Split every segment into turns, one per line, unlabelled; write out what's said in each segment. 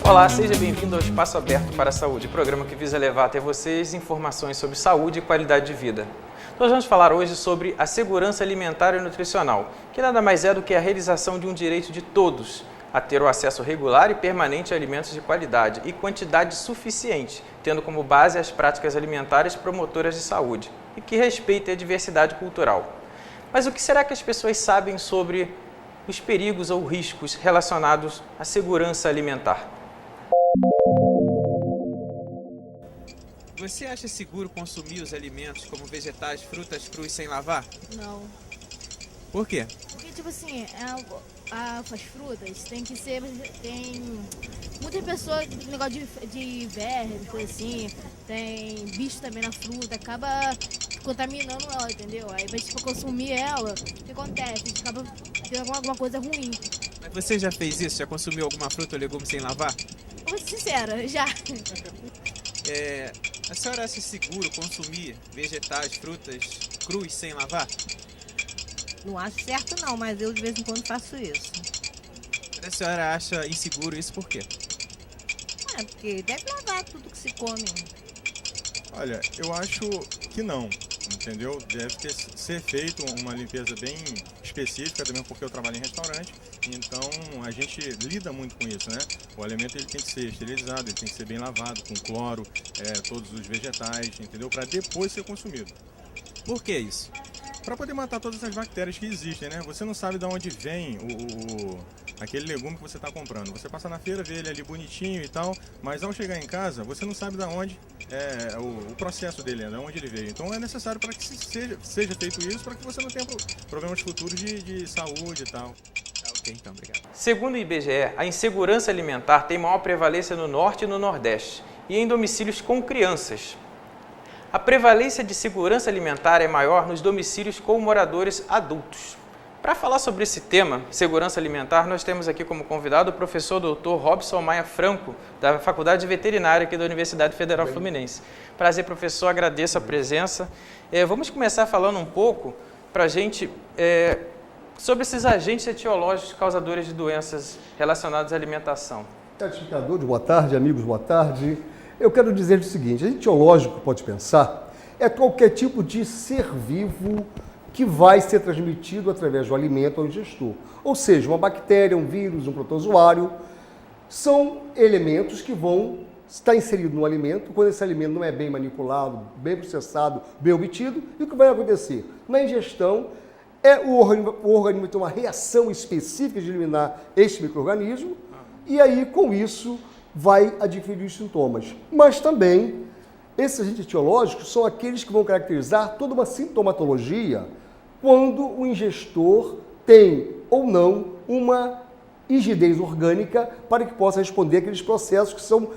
Olá, seja bem-vindo ao Espaço Aberto para a Saúde, programa que visa levar até vocês informações sobre saúde e qualidade de vida. Nós vamos falar hoje sobre a segurança alimentar e nutricional, que nada mais é do que a realização de um direito de todos a ter o acesso regular e permanente a alimentos de qualidade e quantidade suficiente, tendo como base as práticas alimentares promotoras de saúde e que respeitem a diversidade cultural. Mas o que será que as pessoas sabem sobre os perigos ou riscos relacionados à segurança alimentar? Você acha seguro consumir os alimentos como vegetais, frutas cruas sem lavar?
Não.
Por quê?
Porque, tipo assim, as frutas tem que ser. Tem muitas pessoas com negócio de vermes, coisa assim. Tem bicho também na fruta, acaba contaminando ela, entendeu? Aí, mas tipo, consumir ela, o que acontece? A gente acaba tendo alguma coisa ruim.
Mas você já fez isso? Já consumiu alguma fruta ou legume sem lavar?
Vou ser sincera, já.
A senhora acha seguro consumir vegetais, frutas crus sem lavar?
Não acho certo não, mas eu de vez em quando faço isso.
A senhora acha inseguro isso por quê?
Porque deve lavar tudo que se come.
Olha, eu acho que não, entendeu? Deve ser feito uma limpeza bem específica, também porque eu trabalho em restaurante, então a gente lida muito com isso, né? O alimento ele tem que ser esterilizado, ele tem que ser bem lavado, com cloro, todos os vegetais, entendeu? Para depois ser consumido.
Por que isso?
Para poder matar todas as bactérias que existem, né? Você não sabe de onde vem aquele legume que você está comprando. Você passa na feira, vê ele ali bonitinho e tal, mas ao chegar em casa, você não sabe de onde é o processo dele, de onde ele veio. Então é necessário para que seja feito isso, para que você não tenha problemas futuros de saúde e tal.
Ok, então, obrigado. Segundo o IBGE, a insegurança alimentar tem maior prevalência no Norte e no Nordeste, e em domicílios com crianças. A prevalência de segurança alimentar é maior nos domicílios com moradores adultos. Para falar sobre esse tema, segurança alimentar, nós temos aqui como convidado o professor Dr. Robson Maia Franco, da Faculdade de Veterinária aqui da Universidade Federal Fluminense. Prazer, professor, agradeço a presença. Vamos começar falando um pouco para a gente sobre esses agentes etiológicos causadores de doenças relacionadas à alimentação.
Certificadores, boa tarde, amigos, boa tarde. Eu quero dizer o seguinte, etiológico, pode pensar, é qualquer tipo de ser vivo que vai ser transmitido através do alimento ao ingestor. Ou seja, uma bactéria, um vírus, um protozoário, são elementos que vão estar inseridos no alimento, quando esse alimento não é bem manipulado, bem processado, bem obtido, e o que vai acontecer? Na ingestão, o organismo tem uma reação específica de eliminar este micro-organismo, e aí, com isso, vai adquirir os sintomas. Mas também, esses agentes etiológicos são aqueles que vão caracterizar toda uma sintomatologia quando o ingestor tem ou não uma rigidez orgânica para que possa responder àqueles processos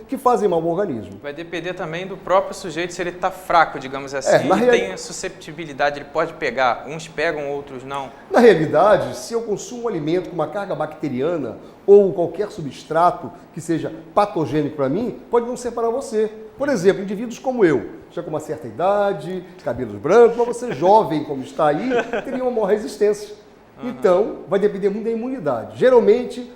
que fazem mal ao organismo.
Vai depender também do próprio sujeito, se ele está fraco, digamos assim, tem susceptibilidade, ele pode pegar, uns pegam, outros não.
Na realidade, se eu consumo um alimento com uma carga bacteriana ou qualquer substrato que seja patogênico para mim, pode não ser para você. Por exemplo, indivíduos como eu, já com uma certa idade, cabelos brancos, mas você jovem como está aí, teria uma maior resistência. Então, vai depender muito da imunidade. Geralmente,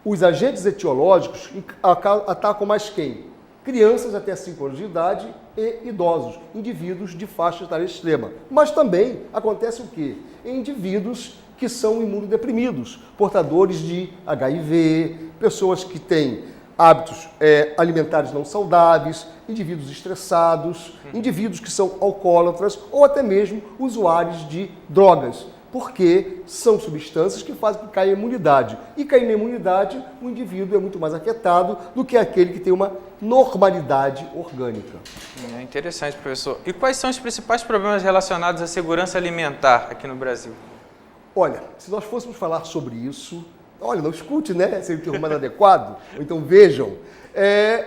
os agentes etiológicos atacam mais quem? Crianças até 5 anos de idade e idosos, indivíduos de faixa etária extrema. Mas também acontece o quê? Em indivíduos que são imunodeprimidos, portadores de HIV, pessoas que têm hábitos alimentares não saudáveis, indivíduos estressados, indivíduos que são alcoólatras ou até mesmo usuários de drogas. Porque são substâncias que fazem que caia a imunidade. E caindo a imunidade, o indivíduo é muito mais afetado do que aquele que tem uma normalidade orgânica.
É interessante, professor. E quais são os principais problemas relacionados à segurança alimentar aqui no Brasil?
Olha, se nós fôssemos falar sobre isso, não escute, né? Se ele mais adequado, ou então vejam.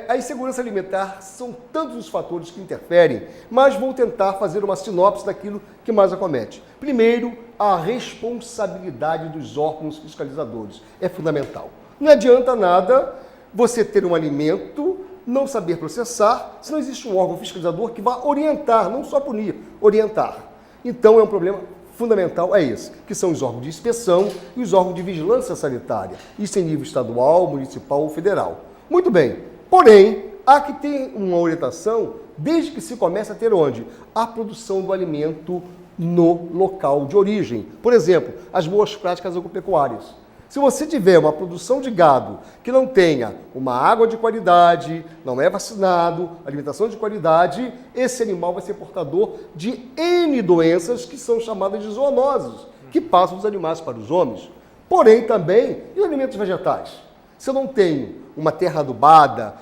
A insegurança alimentar são tantos os fatores que interferem, mas vou tentar fazer uma sinopse daquilo que mais acomete. Primeiro, a responsabilidade dos órgãos fiscalizadores é fundamental. Não adianta nada você ter um alimento, não saber processar, se não existe um órgão fiscalizador que vá orientar, não só punir, orientar. Então é um problema fundamental é esse, que são os órgãos de inspeção e os órgãos de vigilância sanitária, isso em nível estadual, municipal ou federal. Muito bem. Porém, há que ter uma orientação desde que se comece a ter onde? A produção do alimento no local de origem. Por exemplo, as boas práticas agropecuárias. Se você tiver uma produção de gado que não tenha uma água de qualidade, não é vacinado, alimentação de qualidade, esse animal vai ser portador de N doenças que são chamadas de zoonoses, que passam dos animais para os homens. Porém, também, e alimentos vegetais? Se eu não tenho uma terra adubada,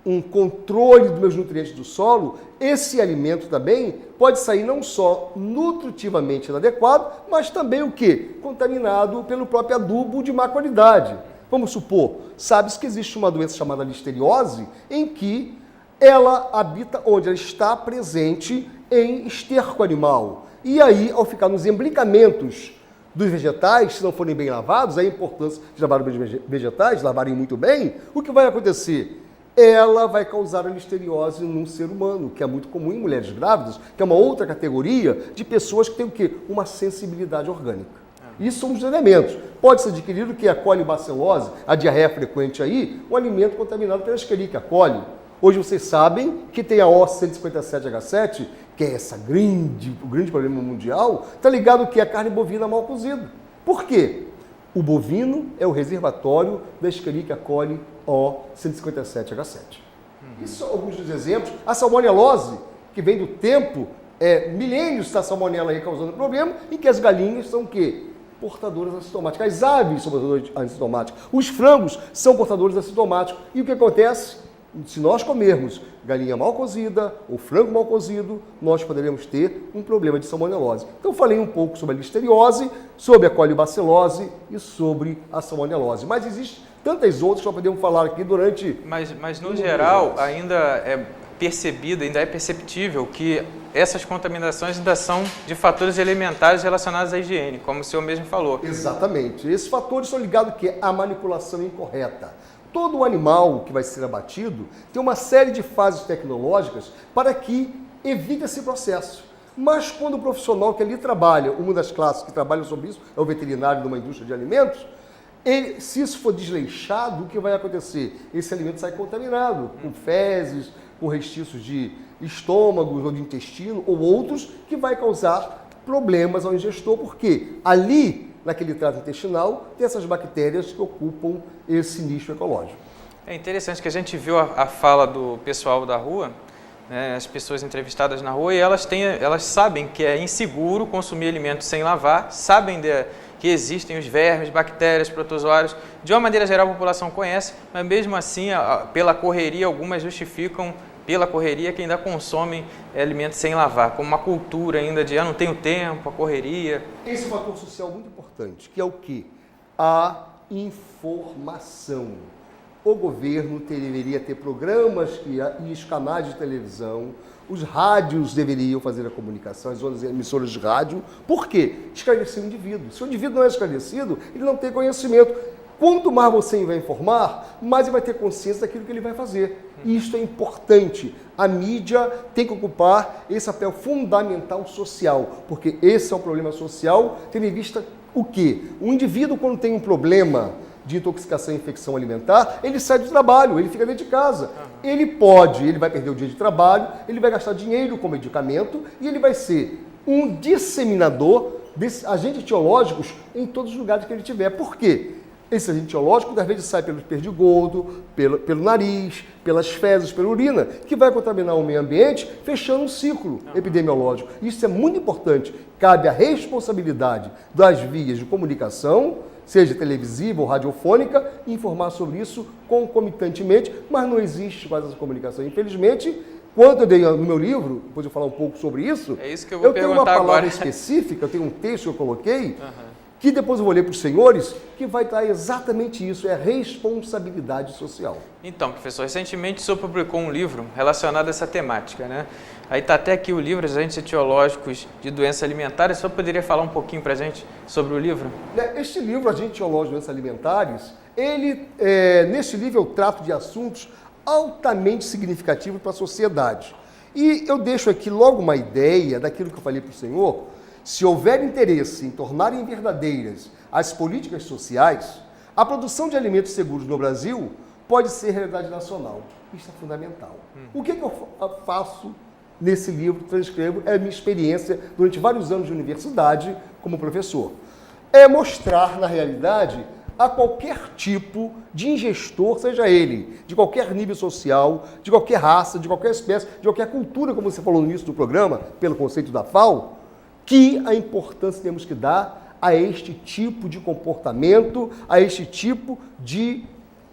um controle dos meus nutrientes do solo, esse alimento também pode sair não só nutritivamente inadequado, mas também o quê? Contaminado pelo próprio adubo de má qualidade. Vamos supor, sabe-se que existe uma doença chamada listeriose, em que ela habita onde? Ela está presente em esterco animal. E aí, ao ficar nos emblicamentos dos vegetais, se não forem bem lavados, a importância de lavar os vegetais, lavarem muito bem, o que vai acontecer? Ela vai causar a listeriose num ser humano, que é muito comum em mulheres grávidas, que é uma outra categoria de pessoas que têm o quê? Uma sensibilidade orgânica. Isso são os elementos. Pode ser adquirido que a colibacilose, a diarreia frequente aí, um alimento contaminado pela Escherichia coli. Hoje vocês sabem que tem a O157H7, que é o grande problema mundial, está ligado que é a carne bovina mal cozida. Por quê? O bovino é o reservatório da Escherichia coli O157H7. Isso são alguns dos exemplos. A salmonelose, que vem do tempo, milênios da salmonela aí causando problema, e que as galinhas são o quê? Portadoras assintomáticas. As aves são portadoras assintomáticas. Os frangos são portadores assintomáticos. E o que acontece? Se nós comermos galinha mal cozida ou frango mal cozido, nós poderemos ter um problema de salmonelose. Então, eu falei um pouco sobre a listeriose, sobre a colibacilose e sobre a salmonelose. Mas existem tantas outras que nós podemos falar aqui durante...
Mas no geral, ainda é percebido, ainda é perceptível que essas contaminações ainda são de fatores elementares relacionados à higiene, como o senhor mesmo falou.
Exatamente. Esses fatores são ligados à manipulação incorreta. Todo animal que vai ser abatido tem uma série de fases tecnológicas para que evite esse processo. Mas quando o profissional que ali trabalha, uma das classes que trabalha sobre isso é o veterinário de uma indústria de alimentos, se isso for desleixado, o que vai acontecer? Esse alimento sai contaminado, com fezes, com restícios de estômago ou de intestino ou outros, que vai causar problemas ao ingestor, porque ali, naquele trato intestinal, tem essas bactérias que ocupam esse nicho ecológico.
É interessante que a gente viu a fala do pessoal da rua, né, as pessoas entrevistadas na rua, e elas sabem que é inseguro consumir alimentos sem lavar, sabem que existem os vermes, bactérias, protozoários. De uma maneira geral, a população conhece, mas mesmo assim, pela correria, algumas justificam pela correria que ainda consomem alimentos sem lavar, como uma cultura ainda de não tenho tempo, a correria.
Esse é um fator social muito importante, que é o quê? A informação. O governo deveria ter programas e os canais de televisão, os rádios deveriam fazer a comunicação, as emissoras de rádio. Por quê? Esclarecer o indivíduo. Se o indivíduo não é esclarecido, ele não tem conhecimento. Quanto mais você vai informar, mais ele vai ter consciência daquilo que ele vai fazer. E isso é importante. A mídia tem que ocupar esse papel fundamental social, porque esse é um problema social, tendo em vista o quê? O indivíduo, quando tem um problema de intoxicação e infecção alimentar, ele sai do trabalho, ele fica dentro de casa. Ele vai perder o dia de trabalho, ele vai gastar dinheiro com medicamento e ele vai ser um disseminador desses agentes etiológicos em todos os lugares que ele tiver. Por quê? Esse agente etiológico, às vezes, sai pelo perdigoto, pelo nariz, pelas fezes, pela urina, que vai contaminar o meio ambiente, fechando um ciclo epidemiológico. Isso é muito importante. Cabe a responsabilidade das vias de comunicação, seja televisiva ou radiofônica, informar sobre isso concomitantemente, mas não existe quase essa comunicação. Infelizmente, quando eu dei no meu livro, depois eu falar um pouco sobre isso,
é isso que eu vou
tenho uma palavra
agora
específica, eu tenho um texto que eu coloquei, que depois eu vou ler para os senhores, que vai dar exatamente isso, é responsabilidade social.
Então, professor, recentemente o senhor publicou um livro relacionado a essa temática, né? Aí está até aqui o livro, Agentes Etiológicos de Doenças Alimentares. O senhor poderia falar um pouquinho para a gente sobre o livro?
Este livro, Agentes Etiológicos de Doenças Alimentares, neste livro eu trato de assuntos altamente significativos para a sociedade. E eu deixo aqui logo uma ideia daquilo que eu falei para o senhor. Se houver interesse em tornarem verdadeiras as políticas sociais, A produção de alimentos seguros no Brasil pode ser realidade nacional. Isso é fundamental. O que eu faço nesse livro, transcrevo, é a minha experiência durante vários anos de universidade como professor. É mostrar, na realidade, a qualquer tipo de ingestor, seja ele de qualquer nível social, de qualquer raça, de qualquer espécie, de qualquer cultura, como você falou no início do programa, pelo conceito da FAO, que a importância que temos que dar a este tipo de comportamento, a este tipo de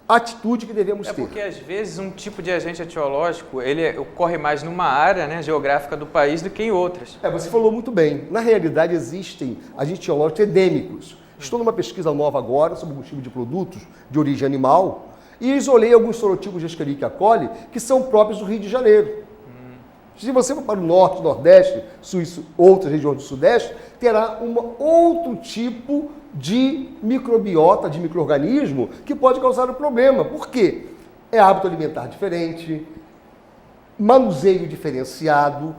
atitude que devemos ter.
Porque às vezes um tipo de agente etiológico, ele ocorre mais numa área, né, geográfica do país do que em outras.
Você falou muito bem. Na realidade existem agentes etiológicos endêmicos. Estou numa pesquisa nova agora sobre combustível de produtos de origem animal e isolei alguns sorotipos de Escherichia coli que são próprios do Rio de Janeiro. Se você for para o norte, nordeste, outras regiões do sudeste, terá outro tipo de microbiota, de micro-organismo que pode causar um problema. Por quê? É hábito alimentar diferente, manuseio diferenciado,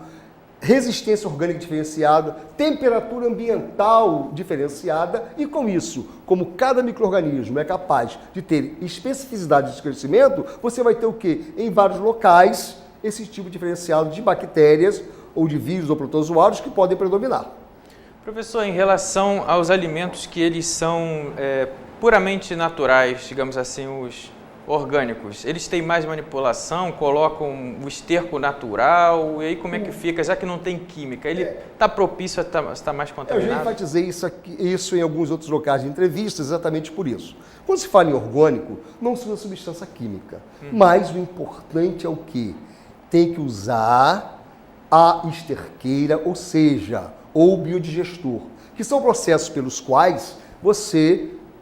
resistência orgânica diferenciada, temperatura ambiental diferenciada e com isso, como cada micro-organismo é capaz de ter especificidade de crescimento, você vai ter o quê? Em vários locais, esse tipo diferenciado de bactérias ou de vírus ou protozoários que podem predominar.
Professor, em relação aos alimentos que eles são puramente naturais, digamos assim, os orgânicos, eles têm mais manipulação, colocam o esterco natural, e aí como é que fica, já que não tem química? Ele está propício a estar mais contaminado?
Eu já enfatizei isso em alguns outros locais de entrevistas, exatamente por isso. Quando se fala em orgânico, não se usa substância química, mas o importante é o quê? Tem que usar a esterqueira, ou seja, ou o biodigestor, que são processos pelos quais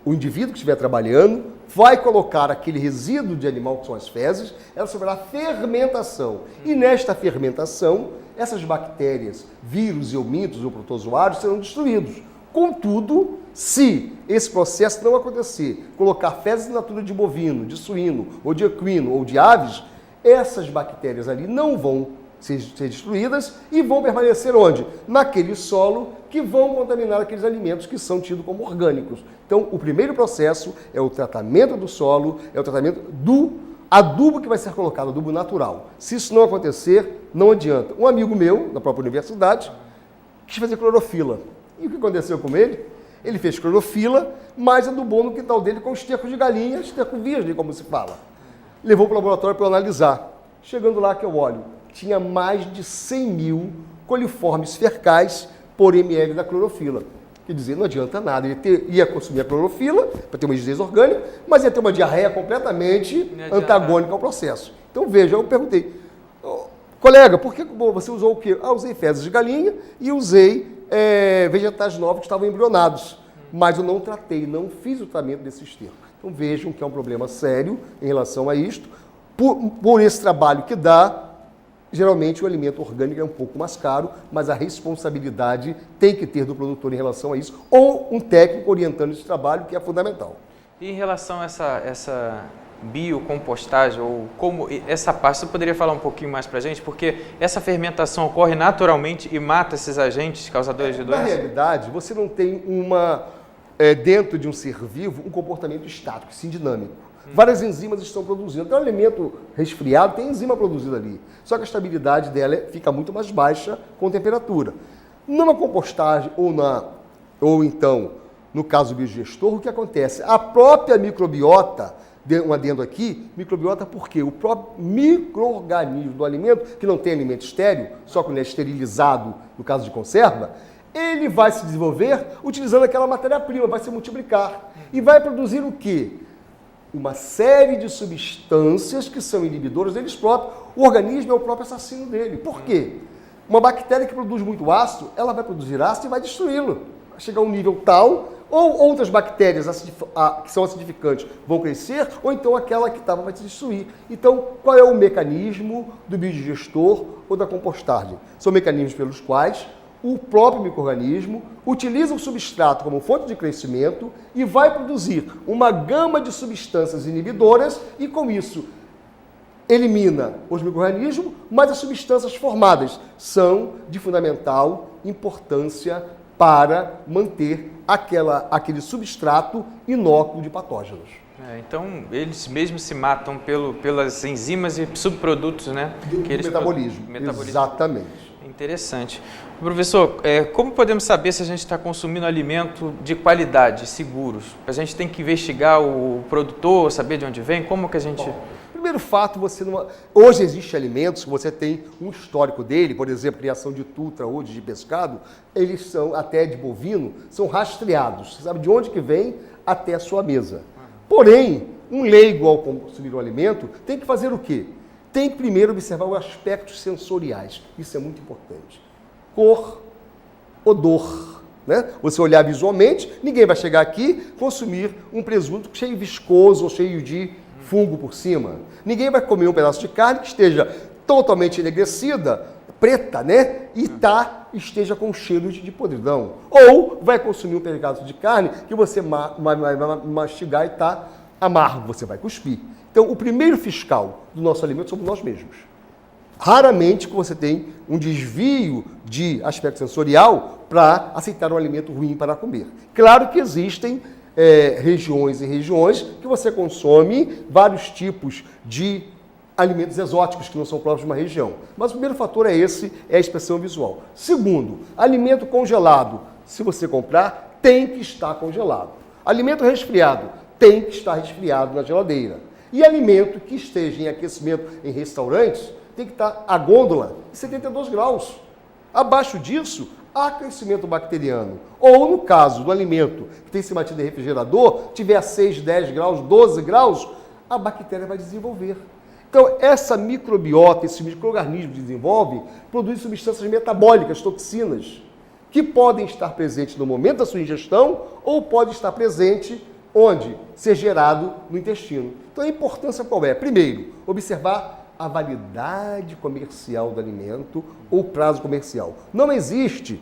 o indivíduo que estiver trabalhando, vai colocar aquele resíduo de animal, que são as fezes, ela sofrerá fermentação. E nesta fermentação, essas bactérias, vírus, eumintos ou protozoários serão destruídos. Contudo, se esse processo não acontecer, colocar fezes in natura de bovino, de suíno, ou de equino, ou de aves, essas bactérias ali não vão ser destruídas e vão permanecer onde? Naquele solo que vão contaminar aqueles alimentos que são tidos como orgânicos. Então, o primeiro processo é o tratamento do solo, é o tratamento do adubo que vai ser colocado, adubo natural. Se isso não acontecer, não adianta. Um amigo meu, da própria universidade, quis fazer clorofila. E o que aconteceu com ele? Ele fez clorofila, mas adubou no quintal dele com esterco de galinha, esterco virgem, como se fala. Levou para o laboratório para analisar. Chegando lá que eu olho, tinha mais de 100 mil coliformes fecais por ml da clorofila. Quer dizer, não adianta nada. Ele ia consumir a clorofila para ter uma digestão orgânica, mas ia ter uma diarreia completamente antagônica ao processo. Então, veja, eu perguntei, colega, por que você usou o quê? Usei fezes de galinha e usei vegetais novos que estavam embrionados, mas eu não tratei, não fiz o tratamento desse esterco. Então, vejam que é um problema sério em relação a isto. Por esse trabalho que dá, geralmente o alimento orgânico é um pouco mais caro, mas a responsabilidade tem que ter do produtor em relação a isso, ou um técnico orientando esse trabalho, que é fundamental.
E em relação a essa biocompostagem, ou como essa parte, você poderia falar um pouquinho mais para a gente? Porque essa fermentação ocorre naturalmente e mata esses agentes causadores de doença?
Na realidade, você não tem dentro de um ser vivo, um comportamento estático, sim dinâmico. Várias enzimas estão produzindo. Então, o alimento resfriado tem enzima produzida ali. Só que a estabilidade dela fica muito mais baixa com temperatura. Numa compostagem ou então, no caso do biodigestor, o que acontece? A própria microbiota, um adendo aqui, microbiota por quê? O próprio micro-organismo do alimento, que não tem alimento estéril, só quando ele é esterilizado, no caso de conserva, ele vai se desenvolver utilizando aquela matéria-prima, vai se multiplicar. E vai produzir o quê? Uma série de substâncias que são inibidoras deles próprios. O organismo é o próprio assassino dele. Por quê? Uma bactéria que produz muito ácido, ela vai produzir ácido e vai destruí-lo. Vai chegar a um nível tal, ou outras bactérias que são acidificantes vão crescer, ou então aquela que estava vai se destruir. Então, qual é o mecanismo do biodigestor ou da compostagem? São mecanismos pelos quais o próprio micro-organismo utiliza o substrato como fonte de crescimento e vai produzir uma gama de substâncias inibidoras e, com isso, elimina os micro-organismos, mas as substâncias formadas são de fundamental importância para manter aquele substrato inócuo de patógenos.
Então, eles mesmos se matam pelas enzimas e subprodutos, né?
Do metabolismo. Exatamente.
Interessante. Professor, como podemos saber se a gente está consumindo alimento de qualidade, seguros? A gente tem que investigar o produtor, saber de onde vem? Como que a gente...
Primeiro fato, hoje existem alimentos que você tem um histórico dele, por exemplo, criação de tutra ou de pescado, eles são, até de bovino, são rastreados. Você sabe de onde que vem até a sua mesa. Porém, um leigo ao consumir o alimento tem que fazer o quê? Tem que primeiro observar os aspectos sensoriais. Isso é muito importante. Cor, odor. Né? Você olhar visualmente, ninguém vai chegar aqui e consumir um presunto cheio de viscoso ou cheio de fungo por cima. Ninguém vai comer um pedaço de carne que esteja totalmente enegrecida, preta, né? E esteja com cheiro de podridão. Ou vai consumir um pedaço de carne que você vai mastigar e está amargo, você vai cuspir. Então, o primeiro fiscal do nosso alimento somos nós mesmos. Raramente você tem um desvio de aspecto sensorial para aceitar um alimento ruim para comer. Claro que existem regiões e regiões que você consome vários tipos de alimentos exóticos que não são próprios de uma região. Mas o primeiro fator é a expressão visual. Segundo, alimento congelado, se você comprar, tem que estar congelado. Alimento resfriado, tem que estar resfriado na geladeira. E alimento que esteja em aquecimento em restaurantes, tem que estar a gôndola em 72 graus. Abaixo disso, há crescimento bacteriano. Ou, no caso do alimento que tem se mantido em refrigerador, tiver a 6, 10 graus, 12 graus, a bactéria vai desenvolver. Então, essa microbiota, esse micro-organismo que desenvolve, produz substâncias metabólicas, toxinas, que podem estar presentes no momento da sua ingestão ou pode estar presente onde? Ser gerado no intestino. Então, a importância qual é? Primeiro, observar a validade comercial do alimento ou prazo comercial. Não existe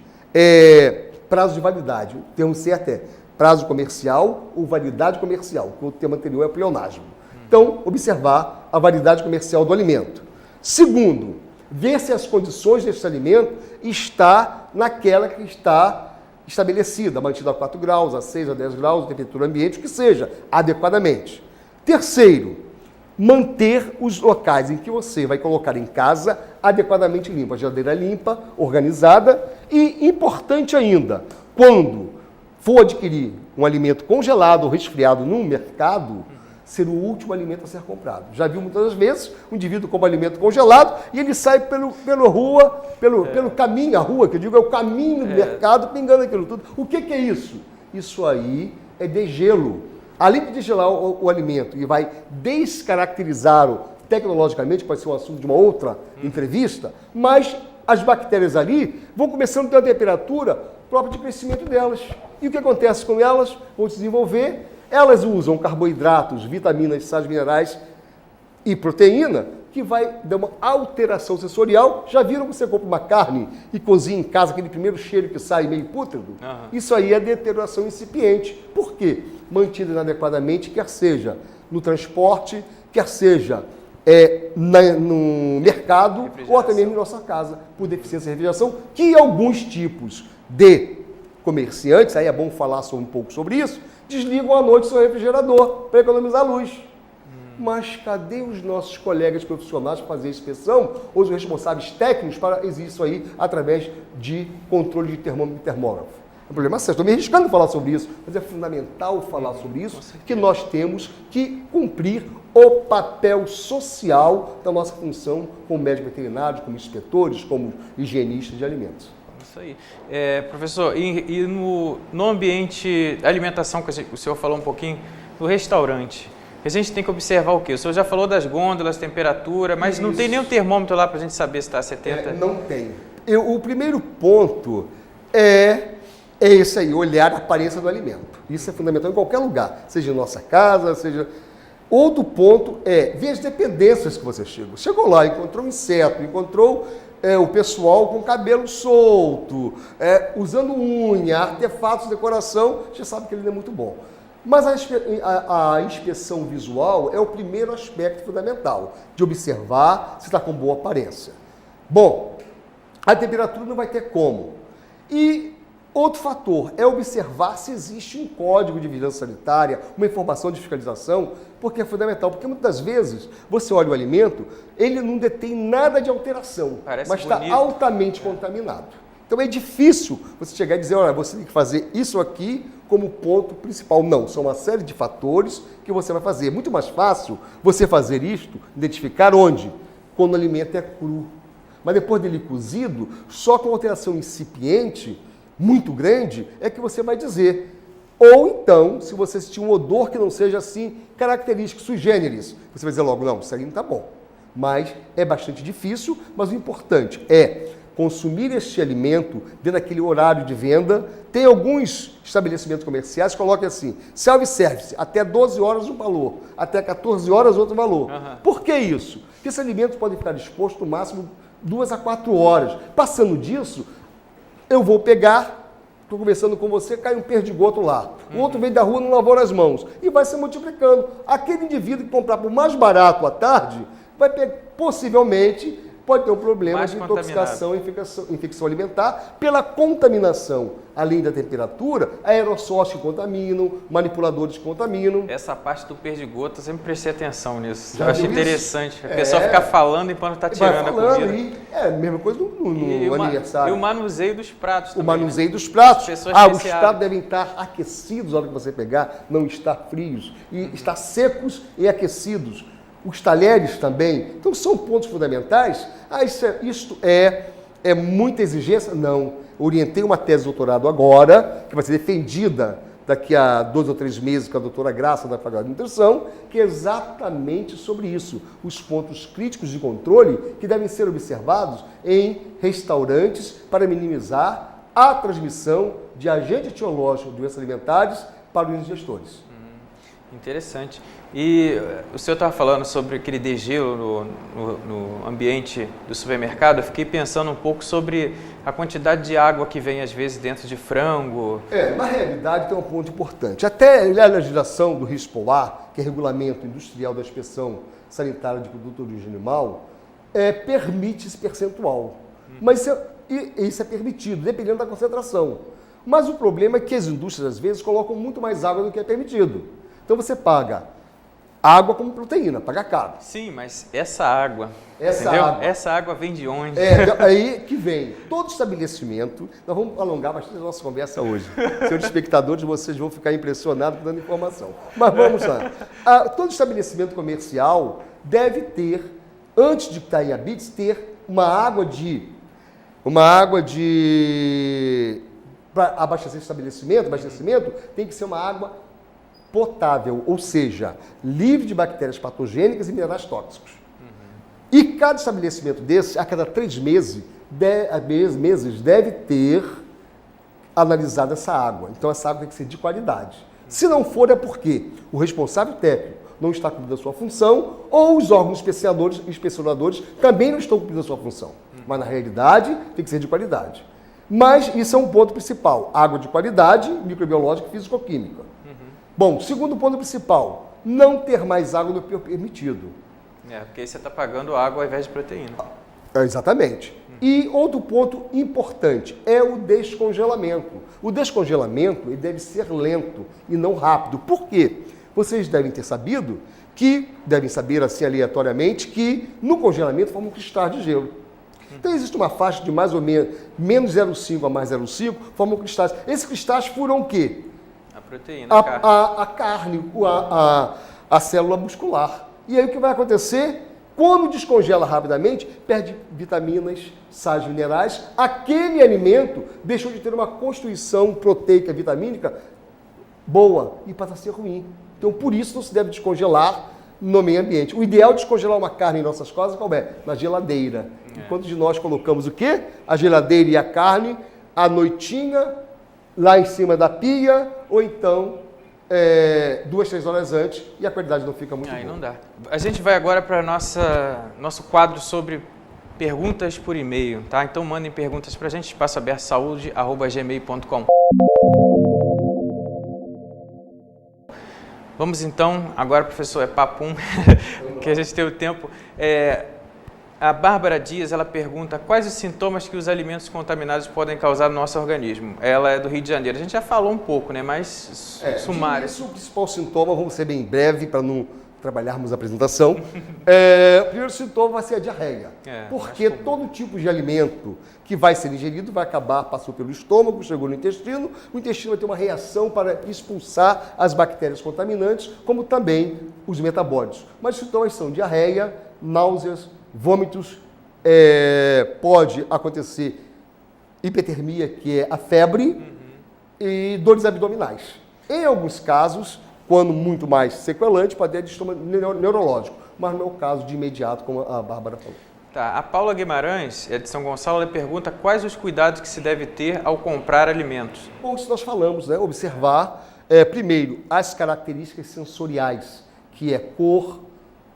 prazo de validade. O termo certo é prazo comercial ou validade comercial, que o termo anterior é pleonasmo. Então, observar a validade comercial do alimento. Segundo, ver se as condições desse alimento está naquela que está estabelecida, mantida a 4 graus, a 6, a 10 graus, a temperatura ambiente, que seja adequadamente. Terceiro, manter os locais em que você vai colocar em casa adequadamente limpo, a geladeira limpa, organizada e, importante ainda, quando for adquirir um alimento congelado ou resfriado no mercado, ser o último alimento a ser comprado. Já viu muitas vezes um indivíduo compra alimento congelado e ele sai pelo caminho, a rua, que eu digo é o caminho do mercado, pingando aquilo tudo. O que é isso? Isso aí é degelo. Além de degelar o alimento e vai descaracterizá-lo tecnologicamente, pode ser um assunto de uma outra entrevista, mas as bactérias ali vão começando a ter uma temperatura própria de crescimento delas. E o que acontece com elas? Vão se desenvolver. Elas usam carboidratos, vitaminas, sais minerais e proteína, que vai dar uma alteração sensorial. Já viram que você compra uma carne e cozinha em casa, aquele primeiro cheiro que sai meio pútrido? Isso aí é deterioração incipiente. Por quê? Mantida inadequadamente, quer seja no transporte, quer seja no mercado ou até mesmo em nossa casa, por deficiência de refrigeração, que alguns tipos de comerciantes, aí é bom falar um pouco sobre isso, desligam à noite seu refrigerador para economizar luz. Mas cadê os nossos colegas profissionais para fazer a inspeção, ou os responsáveis técnicos para exigir isso aí através de controle de termômetro e termógrafo? É um problema sério. Estou me arriscando a falar sobre isso, mas é fundamental falar sobre isso, que nós temos que cumprir o papel social da nossa função como médicos veterinários, como inspetores, como higienistas de alimentos.
Isso aí. Professor, e no ambiente alimentação, que o senhor falou um pouquinho, no restaurante, a gente tem que observar o quê? O senhor já falou das gôndolas, temperatura, mas isso. Não tem nenhum termômetro lá para a gente saber se está a 70?
Não tem. O primeiro ponto é esse aí, olhar a aparência do alimento. Isso é fundamental em qualquer lugar, seja em nossa casa, seja... Outro ponto é ver as dependências que você chegou. Chegou lá, encontrou um inseto, encontrou o pessoal com cabelo solto, usando unha, artefatos de decoração, já sabe que ele não é muito bom. Mas a inspeção visual é o primeiro aspecto fundamental, de observar se está com boa aparência. Bom, a temperatura não vai ter como. E Outro fator é observar se existe um código de vigilância sanitária, uma informação de fiscalização, porque é fundamental. Porque muitas das vezes você olha o alimento, ele não detém nada de alteração,
Parece
mas está
bonito.
altamente contaminado. Então é difícil você chegar e dizer, olha, você tem que fazer isso aqui como ponto principal. Não, são uma série de fatores que você vai fazer. É muito mais fácil você fazer isto, identificar onde? Quando o alimento é cru. Mas depois dele cozido, só com alteração incipiente, muito grande, é que você vai dizer. Ou então, se você sentir um odor que não seja assim característico, sui generis, você vai dizer logo, não, isso aí não está bom. Mas é bastante difícil, mas o importante é consumir este alimento dentro daquele horário de venda. Tem alguns estabelecimentos comerciais que colocam assim, self-service, até 12 horas um valor, até 14 horas outro valor. Por que isso? Porque esses alimentos podem ficar expostos no máximo 2 a 4 horas. Passando disso, eu vou pegar, estou conversando com você, cai um perdigoto lá. O outro vem da rua, não lavou as mãos. E vai se multiplicando. Aquele indivíduo que comprar por mais barato à tarde, vai possivelmente pode ter um problema
Mais
de intoxicação e infecção alimentar pela contaminação. Além da temperatura, aerossóis que contaminam, manipuladores que contaminam.
Essa parte do perdigoto, eu sempre prestei atenção nisso.
Já
Eu acho
viu
interessante.
isso?
A pessoa fica falando enquanto está tirando a comida.
É a mesma coisa no aniversário.
E o manuseio dos pratos também.
O manuseio dos pratos.
Pessoas
Os
especiais.
pratos devem estar aquecidos na hora que você pegar, não estar frios. E estar secos e aquecidos. Os talheres também. Então, são pontos fundamentais. Isto é muita exigência? Não. Orientei uma tese de doutorado agora, que vai ser defendida daqui a 2 ou 3 meses com a doutora Graça da Faculdade de Nutrição, que é exatamente sobre isso. Os pontos críticos de controle que devem ser observados em restaurantes para minimizar a transmissão de agente etiológico de doenças alimentares para os gestores.
Interessante. E o senhor estava falando sobre aquele degelo no ambiente do supermercado. Eu fiquei pensando um pouco sobre a quantidade de água que vem, às vezes, dentro de frango.
Na realidade, tem um ponto importante. Até a legislação do RISPOA, que é Regulamento Industrial da Inspeção Sanitária de Produto de Origem Animal, permite esse percentual. Mas isso é permitido, dependendo da concentração. Mas o problema é que as indústrias, às vezes, colocam muito mais água do que é permitido. Então você paga água como proteína, paga caro.
Sim, mas essa água, essa água vem de onde?
Aí que vem. Todo estabelecimento, nós vamos alongar bastante a nossa conversa hoje. Senhores espectadores, vocês vão ficar impressionados dando informação. Mas vamos lá. Todo estabelecimento comercial deve ter, antes de estar em habites, ter uma água para abastecer abastecimento tem que ser uma água potável, ou seja, livre de bactérias patogênicas e minerais tóxicos. E cada estabelecimento desse, a cada 3 meses, deve ter analisado essa água. Então, essa água tem que ser de qualidade. Se não for, é porque o responsável técnico não está cumprindo a sua função ou os órgãos inspecionadores também não estão cumprindo a sua função. Mas, na realidade, tem que ser de qualidade. Mas isso é um ponto principal. Água de qualidade, microbiológica e físico-química. Bom, segundo ponto principal, não ter mais água do que o permitido.
Porque aí você está pagando água ao invés de proteína.
Exatamente. E outro ponto importante é o descongelamento. O descongelamento ele deve ser lento e não rápido. Por quê? Vocês devem saber assim aleatoriamente, que no congelamento formam cristais de gelo. Então existe uma faixa de mais ou menos 0,5 a mais 0,5, formam cristais. Esses cristais furam o quê?
A proteína,
a carne, a célula muscular. E aí o que vai acontecer? Quando descongela rapidamente, perde vitaminas, sais minerais. Aquele alimento deixou de ter uma constituição proteica, vitamínica boa e passa a ser ruim. Então, por isso, não se deve descongelar no meio ambiente. O ideal é descongelar uma carne em nossas casas, qual é? Na geladeira. Enquanto de nós colocamos o quê? A geladeira e a carne, à noitinha, lá em cima da pia, ou então 2, 3 horas antes, e a qualidade não fica muito boa.
Aí não dá. A gente vai agora para nosso quadro sobre perguntas por e-mail, tá? Então mandem perguntas para a gente, espaçoabertosaude@gmail.com. Vamos então, agora professor, papum, que a gente tem o tempo. A Bárbara Dias, ela pergunta quais os sintomas que os alimentos contaminados podem causar no nosso organismo. Ela é do Rio de Janeiro. A gente já falou um pouco, né? Mas sumário.
Isso, o principal sintoma, vamos ser bem breve para não trabalharmos a apresentação. O primeiro sintoma vai ser a diarreia. Porque todo tipo de alimento que vai ser ingerido vai acabar, passou pelo estômago, chegou no intestino, o intestino vai ter uma reação para expulsar as bactérias contaminantes, como também os metabólitos. Mas os sintomas são diarreia, náuseas, vômitos, pode acontecer hipertermia, que é a febre, e dores abdominais. Em alguns casos, quando muito mais sequelante, pode ter distoma neurológico, mas não é o caso de imediato, como a Bárbara falou.
Tá. A Paula Guimarães, de São Gonçalo, ela pergunta quais os cuidados que se deve ter ao comprar alimentos.
Bom, isso nós falamos, né? Observar, primeiro, as características sensoriais, que é cor,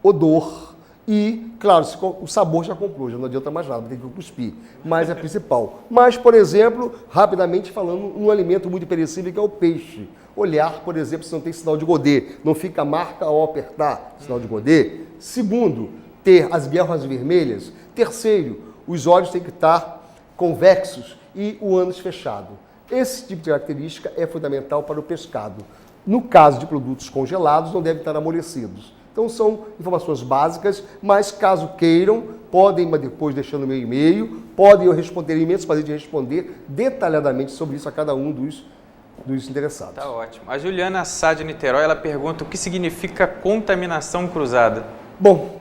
odor, e, claro, o sabor já comprou, já não adianta mais nada, tem que cuspir, mas é principal. Mas, por exemplo, rapidamente falando, um alimento muito perecível que é o peixe. Olhar, por exemplo, se não tem sinal de Godet, não fica a marca ao apertar sinal de Godet. Segundo, ter as bielras vermelhas. Terceiro, os olhos têm que estar convexos e o ânus fechado. Esse tipo de característica é fundamental para o pescado. No caso de produtos congelados, não devem estar amolecidos. Então, são informações básicas, mas caso queiram, podem, depois deixando meu e-mail, podem eu responder e-mails, fazer de responder detalhadamente sobre isso a cada um dos interessados.
Tá ótimo. A Juliana Sá de Niterói, ela pergunta o que significa contaminação cruzada.
Bom,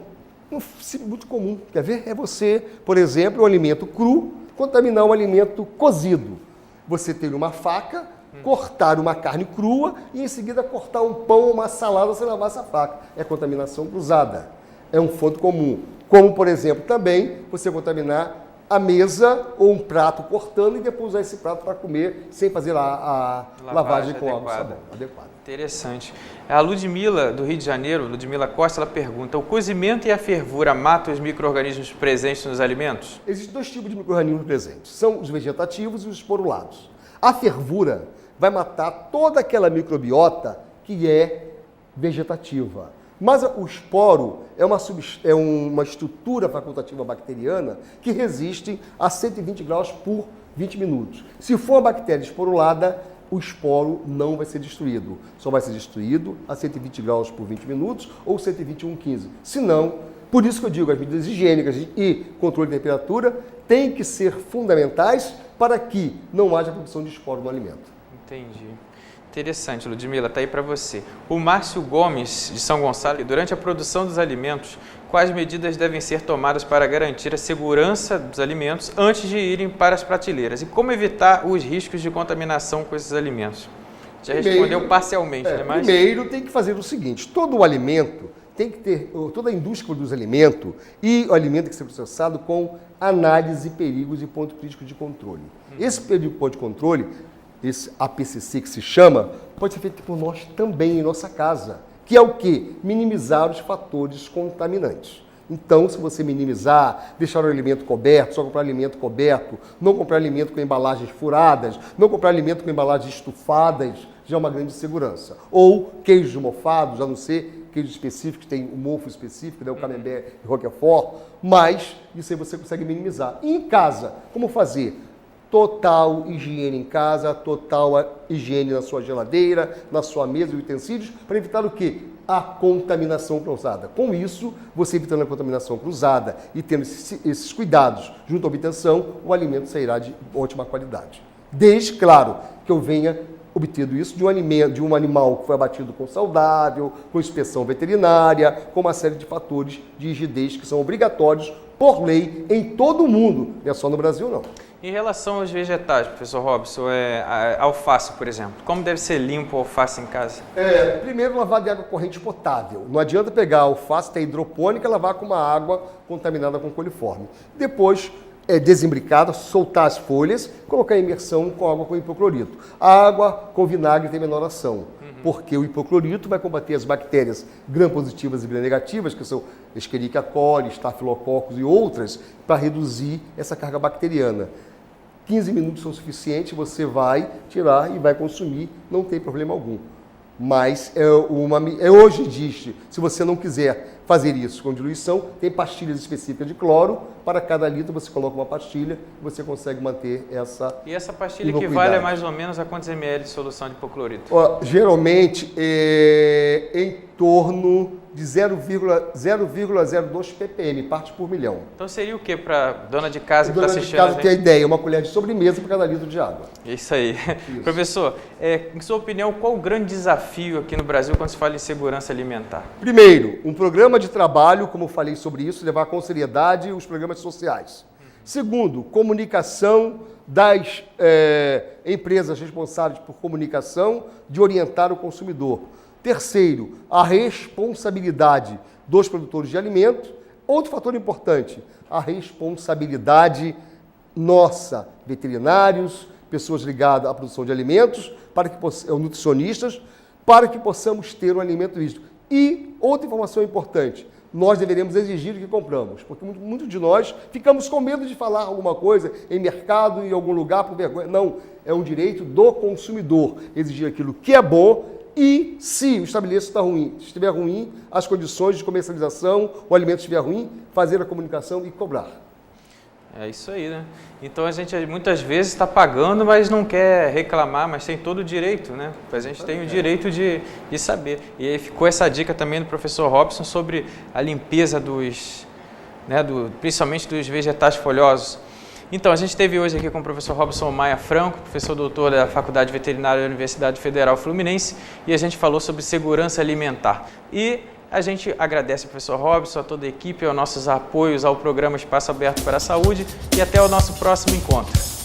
muito comum, quer ver? É você, por exemplo, um alimento cru, contaminar um alimento cozido. Você ter uma faca, cortar uma carne crua e em seguida cortar um pão ou uma salada sem lavar essa faca. É contaminação cruzada. É um fato comum. Como, por exemplo, também você contaminar a mesa ou um prato cortando e depois usar esse prato para comer sem fazer a lavagem com água e sabão adequada.
Interessante. A Ludmila, do Rio de Janeiro, Ludmila Costa, ela pergunta, o cozimento e a fervura matam os micro-organismos presentes nos alimentos?
Existem dois tipos de micro-organismos presentes. São os vegetativos e os esporulados. A fervura vai matar toda aquela microbiota que é vegetativa. Mas o esporo é uma estrutura facultativa bacteriana que resiste a 120 graus por 20 minutos. Se for uma bactéria esporulada, o esporo não vai ser destruído. Só vai ser destruído a 120 graus por 20 minutos ou 121,15. Se não, por isso que eu digo, as medidas higiênicas e controle de temperatura têm que ser fundamentais para que não haja produção de esporo no alimento.
Entendi. Interessante, Ludmila, está aí para você. O Márcio Gomes, de São Gonçalo, durante a produção dos alimentos, quais medidas devem ser tomadas para garantir a segurança dos alimentos antes de irem para as prateleiras? E como evitar os riscos de contaminação com esses alimentos? Já respondeu parcialmente, né? Mas...
Primeiro tem que fazer o seguinte, todo o alimento tem que ter, toda a indústria que produz alimento e o alimento tem que ser processado com análise, perigos e ponto crítico de controle. Esse perigo de controle, esse APCC que se chama, pode ser feito por nós também em nossa casa, que é o quê? Minimizar os fatores contaminantes. Então, se você minimizar, deixar o alimento coberto, só comprar alimento coberto, não comprar alimento com embalagens furadas, não comprar alimento com embalagens estufadas, já é uma grande segurança. Ou queijos mofados, a não ser queijos específicos, tem o mofo específico, né, o camembert e roquefort, mas isso aí você consegue minimizar. E em casa, como fazer? Total higiene em casa, total higiene na sua geladeira, na sua mesa e utensílios, para evitar o quê? A contaminação cruzada. Com isso, você evitando a contaminação cruzada e tendo esses cuidados junto à obtenção, o alimento sairá de ótima qualidade. Desde, claro, que eu venha obtido isso de um animal que foi abatido com saudável, com inspeção veterinária, com uma série de fatores de rigidez que são obrigatórios por lei em todo o mundo, não é só no Brasil não.
Em relação aos vegetais, professor Robson, a alface, por exemplo, como deve ser limpo a alface em casa?
Primeiro, lavar de água corrente potável. Não adianta pegar a alface, que é hidropônica, e lavar com uma água contaminada com coliforme. Depois, desembricada, soltar as folhas, colocar em imersão com água com hipoclorito. A água com vinagre tem menor ação, porque o hipoclorito vai combater as bactérias gram-positivas e gram-negativas, que são Escherichia coli, Staphylococcus e outras, para reduzir essa carga bacteriana. 15 minutos são suficientes, você vai tirar e vai consumir, não tem problema algum. Mas hoje existe, se você não quiser fazer isso com diluição, tem pastilhas específicas de cloro. Para cada litro você coloca uma pastilha e você consegue manter essa
E essa pastilha
inocuidade.
equivale a mais ou menos a quantos ml de solução de hipoclorito?
Geralmente em torno de 0,02 ppm, parte por milhão.
Então seria o que para dona de casa que está
Dona de
assistindo
casa
a
tem a
gente?
ideia, uma colher de sobremesa para cada litro de água.
Isso aí. Professor, em sua opinião, qual o grande desafio aqui no Brasil quando se fala em segurança alimentar?
Primeiro, um programa de trabalho, como eu falei sobre isso, levar com seriedade os programas sociais. Segundo, comunicação das empresas responsáveis por comunicação de orientar o consumidor. Terceiro, a responsabilidade dos produtores de alimentos. Outro fator importante, a responsabilidade nossa, veterinários, pessoas ligadas à produção de alimentos, nutricionistas, para que possamos ter um alimento lícito. E outra informação importante, nós deveremos exigir o que compramos, porque muitos de nós ficamos com medo de falar alguma coisa em mercado, em algum lugar, por vergonha. Não, é um direito do consumidor exigir aquilo que é bom. E se o estabelecimento estiver ruim, as condições de comercialização, o alimento estiver ruim, fazer a comunicação e cobrar.
É isso aí, né? Então a gente muitas vezes está pagando, mas não quer reclamar, mas tem todo o direito, né? A gente tem o direito de saber. E aí ficou essa dica também do professor Robson sobre a limpeza principalmente dos vegetais folhosos. Então, a gente esteve hoje aqui com o professor Robson Maia Franco, professor doutor da Faculdade Veterinária da Universidade Federal Fluminense, e a gente falou sobre segurança alimentar. E a gente agradece ao professor Robson, a toda a equipe, aos nossos apoios ao programa Espaço Aberto para a Saúde, e até o nosso próximo encontro.